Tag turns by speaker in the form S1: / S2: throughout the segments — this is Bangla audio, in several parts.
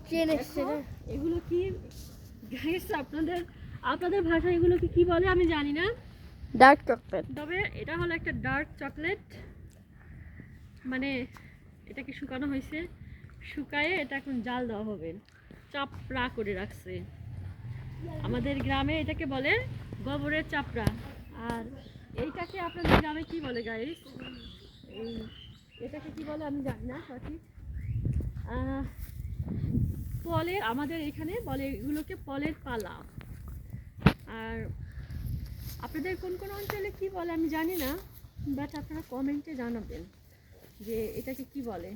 S1: ট্রেন এসছে না।
S2: এগুলো কি গাইস, আপনাদের ভাষায় এগুলো কি বলে আমি জানি না।
S1: Dark chocolate.
S2: তবে এটা হলো একটা ডার্ক চকলেট, মানে এটাকে শুকানো হয়েছে, শুকায়ে এটা এখন জাল দেওয়া হবে, চাপড়া করে রাখছে। আমাদের গ্রামে এটাকে বলে গোবরের চাপড়া। আর এইটাকে আপনাদের গ্রামে কি বলে গাইস? এটাকে কি বলে আমি জানি না সঠিক। পলের, আমাদের এখানে বলে এগুলোকে পলের পালা। আর আপনাদের কোন কোন অঞ্চলে কি বলে আমি জানি না, বাট আপনারা কমেন্টে জানাবেন যে এটাকে কি বলে।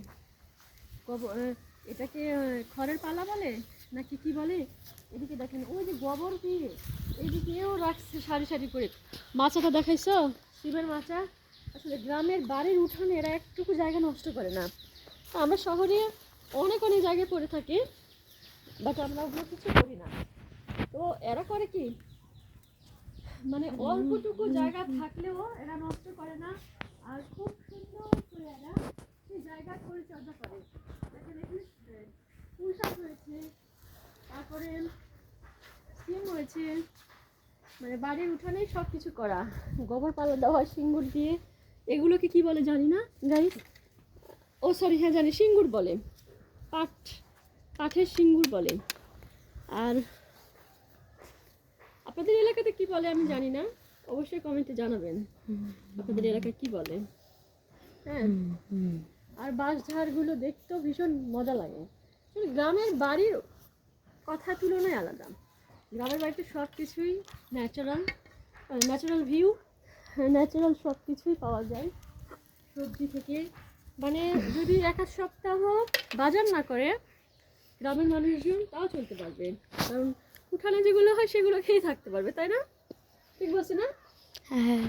S2: এটাকে খড়ের পালা বলে নাকি কি বলে। এদিকে দেখেন ওই যে গোবর দিয়ে এদিকেও রাখছে সারি সারি করে। মাচাটা দেখাইছো, শিবের মাচা। আসলে গ্রামের বাড়ির উঠানে এরা একটুকু জায়গা নষ্ট করে না। আমরা শহরে অনেক অনেক জায়গায় পড়ে থাকি, বাট আমরা ওগুলো কিছু করি না। তো এরা করে কি, মানে অল্পটুকু জায়গা থাকলেও এরা নষ্ট করে না, আর খুব সুন্দর করে এরা সেই জায়গার পরিচর্যা করে। দেখেন এখানে পুঁই শাক রয়েছে, তারপরে সিম রয়েছে, মানে বাড়ির উঠানেই সব কিছু করা। গোবর পালা দেওয়া সিঙ্গুর দিয়ে। এগুলোকে কি বলে জানি না গাইস। ও সরি, হ্যাঁ জানি, সিঙ্গুর বলে। কাঠের সিঙ্গুর বলে। আর আপনাদের এলাকাতে কি বলে আমি জানি না, অবশ্যই কমেন্টে জানাবেন আপনাদের এলাকায় কি বলে। হ্যাঁ, আর বাঁশঝাড়গুলো দেখতেও ভীষণ মজা লাগে। গ্রামের বাড়ির কথা তুলনায় আলাদা। গ্রামের বাড়িতে সব কিছুই ন্যাচারাল ভিউ, ন্যাচারাল সব কিছুই পাওয়া যায়। সবজি থেকে, মানে যদি এক সপ্তাহ বাজার না করে গ্রামের মানুষজন তাও চলতে পারবে, কারণ উঠানে যেগুলো হয় সেগুলো খেয়ে থাকতে পারবে, তাই না? ঠিক বলছি না?
S1: হ্যাঁ।